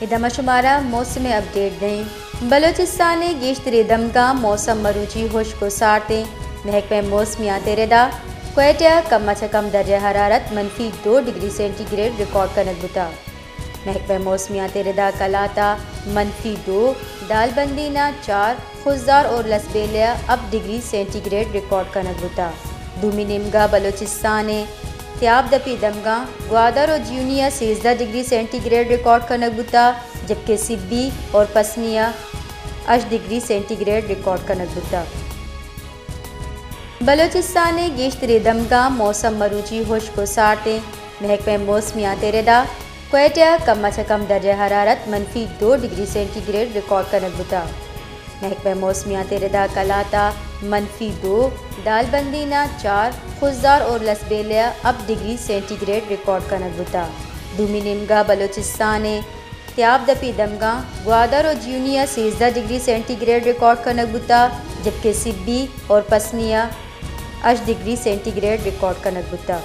इदम शुमारा मौसम अपडेट दें। बलोचिस्तान गेश्तरे दमगा मौसम मरूजी खुश को सारते महकमे मौसमियात रेदा क्वेटा कम अच कम दर्जा हरारत -2 डिग्री सेंटीग्रेड रिकॉर्ड करनत बुता। महकमे मौसमियात रेदा कलाता -2 दालबंदीना 4 खुजदार और लसबेलिया अब डिग्री सेंटीग्रेड रिकॉर्ड करनत बुता। दूमी निमगा बलोचिस्तान त्याब दपी दमगा ग्वादर और जूनिया 13 डिग्री सेंटीग्रेड रिकॉर्ड करनत बुता, जबकि सिब्बी और पसमिया 8 डिग्री सेंटीग्रेड रिकॉर्ड करनत बुता। बलोचिस्तान गेश्तरे दमगा मौसम मरूजी खुश को सारते महकमे मौसमियात रेदा क्वेटा कम अच कम दर्जा हरारत -2 डिग्री सेंटीग्रेड रिकॉर्ड करनत बुता। महकमे मौसमियात रेदा कलाता -2 दालबंदीना 4 खुजदार और लसबेलिया अब डिग्री सेंटीग्रेड रिकॉर्ड करनत बुता। दूमी निमगा बलोचिस्तान त्याब दपी दमगा ग्वादर और जूनिया 13 डिग्री सेंटीग्रेड रिकॉर्ड करनत बुता, जबकि सिब्बी और पसमिया 8 डिग्री सेंटीग्रेड रिकॉर्ड करनत बुता।